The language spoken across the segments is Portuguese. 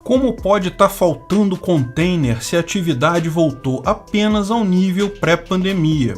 Como pode estar faltando container se a atividade voltou apenas ao nível pré-pandemia?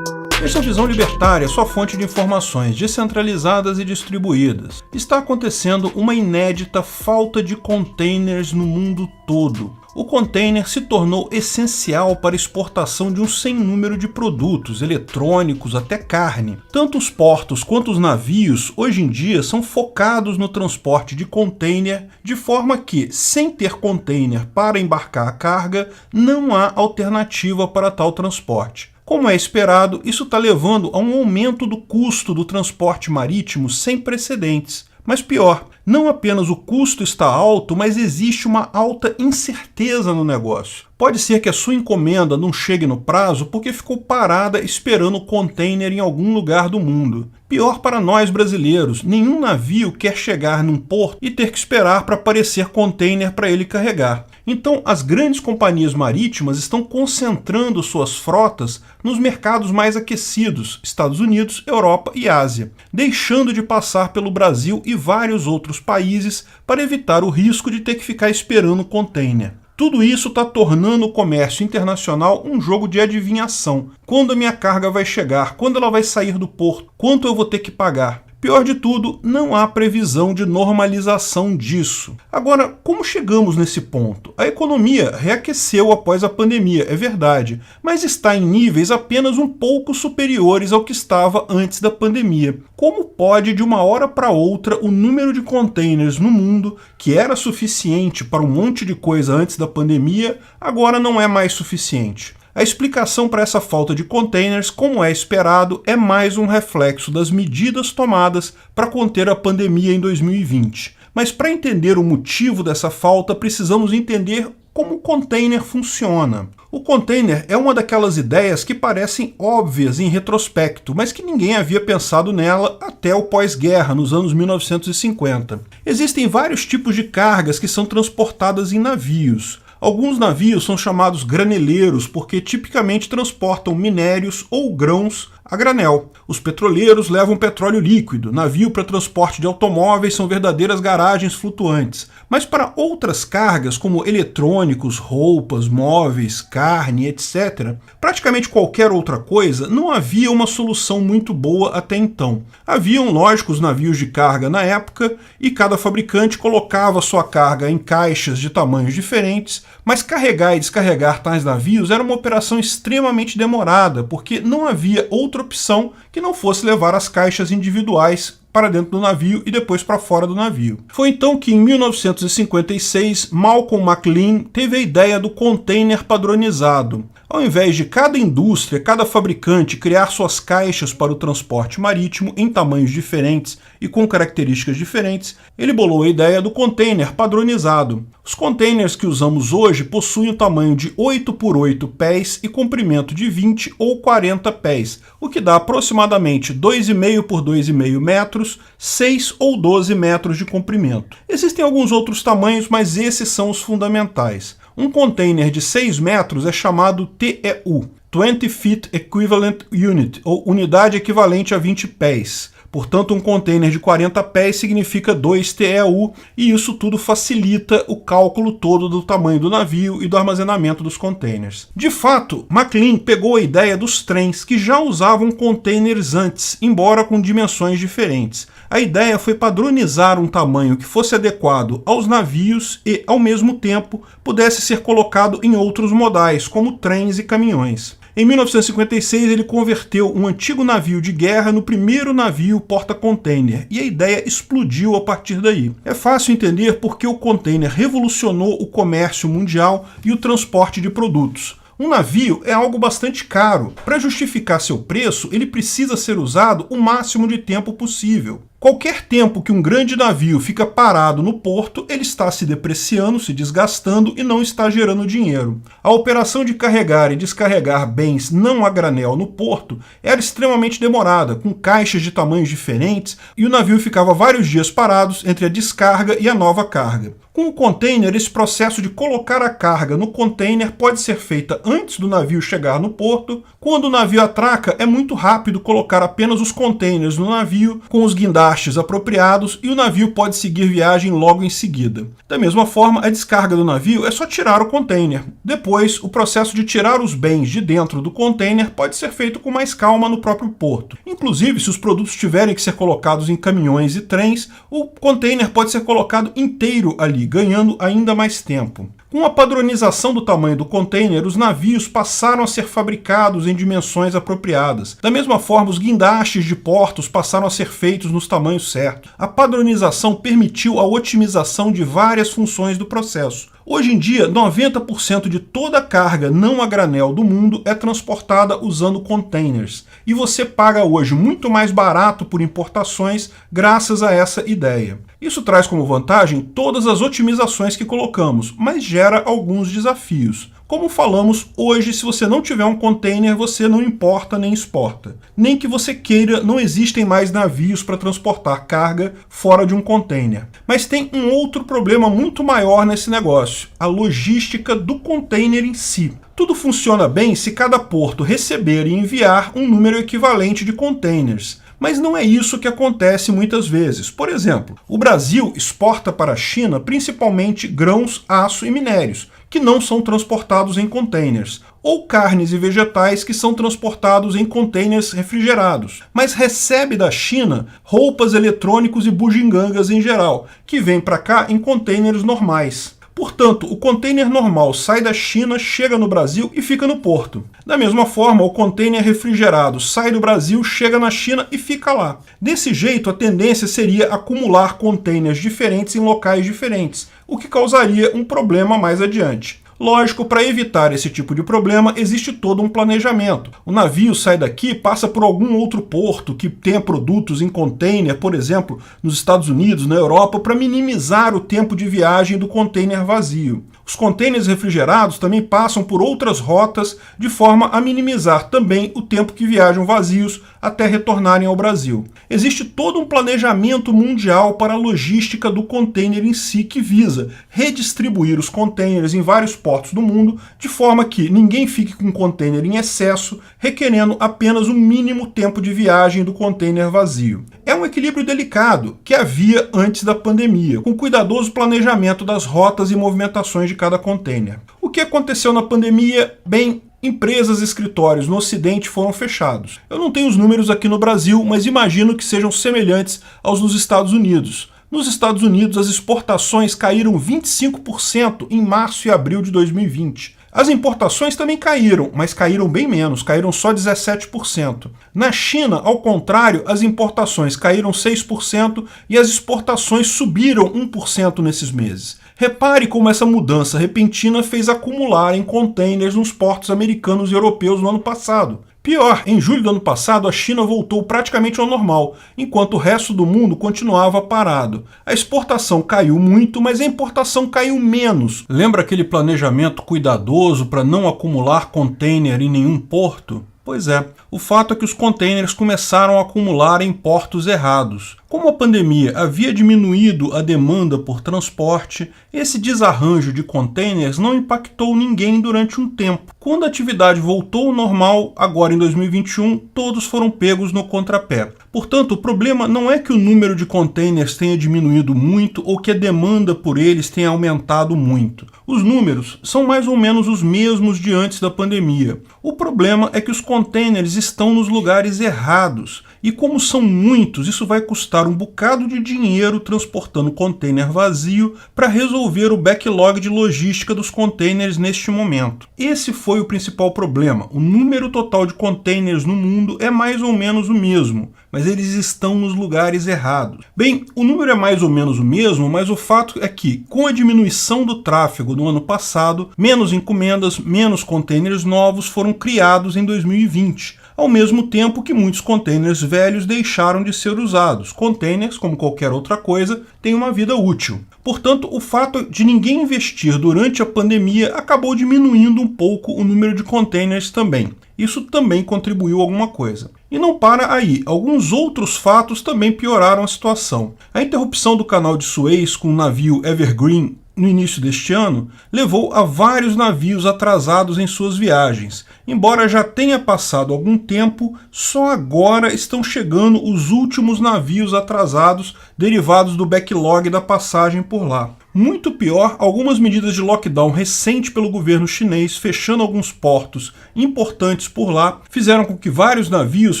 Esta é a Visão Libertária, sua fonte de informações descentralizadas e distribuídas. Está acontecendo uma inédita falta de containers no mundo todo. O container se tornou essencial para a exportação de um sem número de produtos, eletrônicos até carne. Tanto os portos quanto os navios, hoje em dia, são focados no transporte de container, de forma que, sem ter container para embarcar a carga, não há alternativa para tal transporte. Como é esperado, isso está levando a um aumento do custo do transporte marítimo sem precedentes. Mas pior, não apenas o custo está alto, mas existe uma alta incerteza no negócio. Pode ser que a sua encomenda não chegue no prazo porque ficou parada esperando o container em algum lugar do mundo. Pior para nós brasileiros, nenhum navio quer chegar num porto e ter que esperar para aparecer container para ele carregar. Então, as grandes companhias marítimas estão concentrando suas frotas nos mercados mais aquecidos, Estados Unidos, Europa e Ásia, deixando de passar pelo Brasil e vários outros países para evitar o risco de ter que ficar esperando container. Tudo isso está tornando o comércio internacional um jogo de adivinhação. Quando a minha carga vai chegar? Quando ela vai sair do porto? Quanto eu vou ter que pagar? Pior de tudo, não há previsão de normalização disso. Agora, como chegamos nesse ponto? A economia reaqueceu após a pandemia, é verdade, mas está em níveis apenas um pouco superiores ao que estava antes da pandemia. Como pode, de uma hora para outra, o número de containers no mundo, que era suficiente para um monte de coisa antes da pandemia, agora não é mais suficiente? A explicação para essa falta de containers, como é esperado, é mais um reflexo das medidas tomadas para conter a pandemia em 2020. Mas para entender o motivo dessa falta, precisamos entender como o container funciona. O container é uma daquelas ideias que parecem óbvias em retrospecto, mas que ninguém havia pensado nela até o pós-guerra, nos anos 1950. Existem vários tipos de cargas que são transportadas em navios. Alguns navios são chamados graneleiros porque tipicamente transportam minérios ou grãos a granel. Os petroleiros levam petróleo líquido. Navio para transporte de automóveis são verdadeiras garagens flutuantes. Mas para outras cargas, como eletrônicos, roupas, móveis, carne, etc., praticamente qualquer outra coisa, não havia uma solução muito boa até então. Haviam, lógico, os navios de carga na época, e cada fabricante colocava sua carga em caixas de tamanhos diferentes, mas carregar e descarregar tais navios era uma operação extremamente demorada, porque não havia outra opção que não fosse levar as caixas individuais para dentro do navio e depois para fora do navio. Foi então que, em 1956, Malcolm McLean teve a ideia do container padronizado. Ao invés de cada indústria, cada fabricante criar suas caixas para o transporte marítimo em tamanhos diferentes e com características diferentes, ele bolou a ideia do container padronizado. Os containers que usamos hoje possuem o tamanho de 8 por 8 pés e comprimento de 20 ou 40 pés, o que dá aproximadamente 2,5 por 2,5 metros, 6 ou 12 metros de comprimento. Existem alguns outros tamanhos, mas esses são os fundamentais. Um container de 6 metros é chamado TEU, 20 Feet Equivalent Unit, ou unidade equivalente a 20 pés. Portanto, um container de 40 pés significa 2 TEU, e isso tudo facilita o cálculo todo do tamanho do navio e do armazenamento dos containers. De fato, McLean pegou a ideia dos trens, que já usavam containers antes, embora com dimensões diferentes. A ideia foi padronizar um tamanho que fosse adequado aos navios e, ao mesmo tempo, pudesse ser colocado em outros modais, como trens e caminhões. Em 1956, ele converteu um antigo navio de guerra no primeiro navio porta-container, e a ideia explodiu a partir daí. É fácil entender porque o container revolucionou o comércio mundial e o transporte de produtos. Um navio é algo bastante caro. Para justificar seu preço, ele precisa ser usado o máximo de tempo possível. Qualquer tempo que um grande navio fica parado no porto, ele está se depreciando, se desgastando e não está gerando dinheiro. A operação de carregar e descarregar bens não a granel no porto era extremamente demorada, com caixas de tamanhos diferentes, e o navio ficava vários dias parados entre a descarga e a nova carga. Com o container, esse processo de colocar a carga no container pode ser feita antes do navio chegar no porto. Quando o navio atraca, é muito rápido colocar apenas os containers no navio, com os guindados guindastes apropriados e o navio pode seguir viagem logo em seguida. Da mesma forma, a descarga do navio é só tirar o container. Depois, o processo de tirar os bens de dentro do container pode ser feito com mais calma no próprio porto. Inclusive, se os produtos tiverem que ser colocados em caminhões e trens, o container pode ser colocado inteiro ali, ganhando ainda mais tempo. Com a padronização do tamanho do container, os navios passaram a ser fabricados em dimensões apropriadas. Da mesma forma, os guindastes de portos passaram a ser feitos nos tamanhos certos. A padronização permitiu a otimização de várias funções do processo. Hoje em dia, 90% de toda a carga não a granel do mundo é transportada usando containers. E você paga hoje muito mais barato por importações graças a essa ideia. Isso traz como vantagem todas as otimizações que colocamos, mas gera alguns desafios. Como falamos, hoje, se você não tiver um container, você não importa nem exporta. Nem que você queira, não existem mais navios para transportar carga fora de um container. Mas tem um outro problema muito maior nesse negócio: a logística do container em si. Tudo funciona bem se cada porto receber e enviar um número equivalente de containers. Mas não é isso que acontece muitas vezes. Por exemplo, o Brasil exporta para a China principalmente grãos, aço e minérios, que não são transportados em containers, ou carnes e vegetais que são transportados em containers refrigerados, mas recebe da China roupas, eletrônicos e bugigangas em geral, que vêm para cá em containers normais. Portanto, o container normal sai da China, chega no Brasil e fica no porto. Da mesma forma, o container refrigerado sai do Brasil, chega na China e fica lá. Desse jeito, a tendência seria acumular containers diferentes em locais diferentes, o que causaria um problema mais adiante. Lógico, para evitar esse tipo de problema, existe todo um planejamento. O navio sai daqui, passa por algum outro porto que tenha produtos em container, por exemplo, nos Estados Unidos, na Europa, para minimizar o tempo de viagem do container vazio. Os containers refrigerados também passam por outras rotas de forma a minimizar também o tempo que viajam vazios até retornarem ao Brasil. Existe todo um planejamento mundial para a logística do container em si, que visa redistribuir os containers em vários portos do mundo, de forma que ninguém fique com container em excesso, requerendo apenas um mínimo tempo de viagem do container vazio. É um equilíbrio delicado que havia antes da pandemia, com cuidadoso planejamento das rotas e movimentações de cada container. O que aconteceu na pandemia? Bem, empresas e escritórios no Ocidente foram fechados. Eu não tenho os números aqui no Brasil, mas imagino que sejam semelhantes aos dos Estados Unidos. Nos Estados Unidos, as exportações caíram 25% em março e abril de 2020. As importações também caíram, mas caíram bem menos, caíram só 17%. Na China, ao contrário, as importações caíram 6% e as exportações subiram 1% nesses meses. Repare como essa mudança repentina fez acumular em containers nos portos americanos e europeus no ano passado. Pior, em julho do ano passado, a China voltou praticamente ao normal, enquanto o resto do mundo continuava parado. A exportação caiu muito, mas a importação caiu menos. Lembra aquele planejamento cuidadoso para não acumular container em nenhum porto? Pois é, o fato é que os containers começaram a acumular em portos errados. Como a pandemia havia diminuído a demanda por transporte, esse desarranjo de containers não impactou ninguém durante um tempo. Quando a atividade voltou ao normal, agora em 2021, todos foram pegos no contrapé. Portanto, o problema não é que o número de containers tenha diminuído muito ou que a demanda por eles tenha aumentado muito. Os números são mais ou menos os mesmos de antes da pandemia. O problema é que os containers estão nos lugares errados. E como são muitos, isso vai custar um bocado de dinheiro transportando container vazio para resolver o backlog de logística dos containers neste momento. Esse foi o principal problema. O número total de containers no mundo é mais ou menos o mesmo, mas eles estão nos lugares errados. Bem, o número é mais ou menos o mesmo, mas o fato é que, com a diminuição do tráfego no ano passado, menos encomendas, menos containers novos foram criados em 2020. Ao mesmo tempo que muitos containers velhos deixaram de ser usados. Containers, como qualquer outra coisa, têm uma vida útil. Portanto, o fato de ninguém investir durante a pandemia acabou diminuindo um pouco o número de containers também. Isso também contribuiu alguma coisa. E não para aí, alguns outros fatos também pioraram a situação. A interrupção do canal de Suez com o navio Evergreen no início deste ano, levou a vários navios atrasados em suas viagens. Embora já tenha passado algum tempo, só agora estão chegando os últimos navios atrasados derivados do backlog da passagem por lá. Muito pior, algumas medidas de lockdown recente pelo governo chinês, fechando alguns portos importantes por lá, fizeram com que vários navios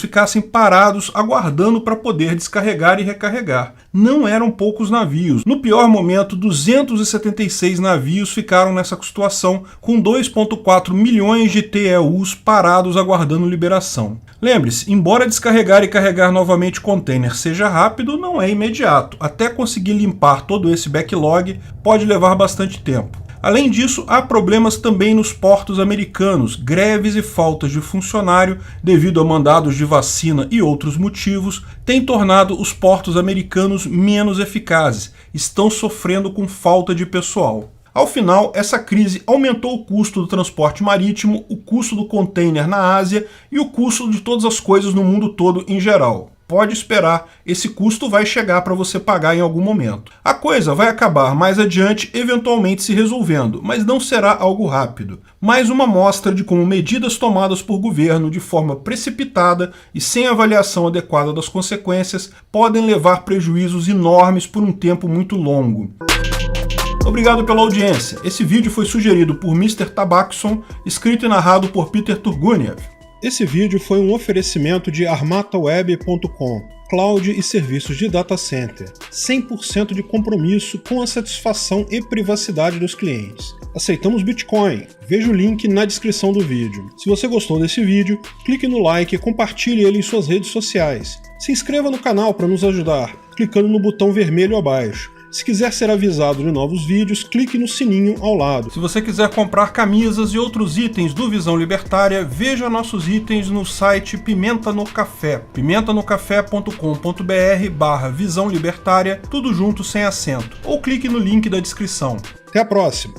ficassem parados aguardando para poder descarregar e recarregar. Não eram poucos navios. No pior momento, 276 navios ficaram nessa situação, com 2,4 milhões de TEUs parados aguardando liberação. Lembre-se, embora descarregar e carregar novamente container seja rápido, não é imediato. Até conseguir limpar todo esse backlog pode levar bastante tempo. Além disso, há problemas também nos portos americanos. Greves e faltas de funcionário, devido a mandados de vacina e outros motivos, têm tornado os portos americanos menos eficazes. Estão sofrendo com falta de pessoal. Ao final, essa crise aumentou o custo do transporte marítimo, o custo do container na Ásia e o custo de todas as coisas no mundo todo em geral. Pode esperar, esse custo vai chegar para você pagar em algum momento. A coisa vai acabar mais adiante, eventualmente se resolvendo, mas não será algo rápido. Mais uma amostra de como medidas tomadas por governo de forma precipitada e sem avaliação adequada das consequências podem levar prejuízos enormes por um tempo muito longo. Obrigado pela audiência. Esse vídeo foi sugerido por Mr. Tabaxon, escrito e narrado por Peter Turguniev. Esse vídeo foi um oferecimento de armataweb.com, cloud e serviços de data center, 100% de compromisso com a satisfação e privacidade dos clientes. Aceitamos Bitcoin, veja o link na descrição do vídeo. Se você gostou desse vídeo, clique no like e compartilhe ele em suas redes sociais. Se inscreva no canal para nos ajudar, clicando no botão vermelho abaixo. Se quiser ser avisado de novos vídeos, clique no sininho ao lado. Se você quiser comprar camisas e outros itens do Visão Libertária, veja nossos itens no site Pimenta no Café, pimentanocafé.com.br/Visão Libertária, tudo junto sem acento, ou clique no link da descrição. Até a próxima!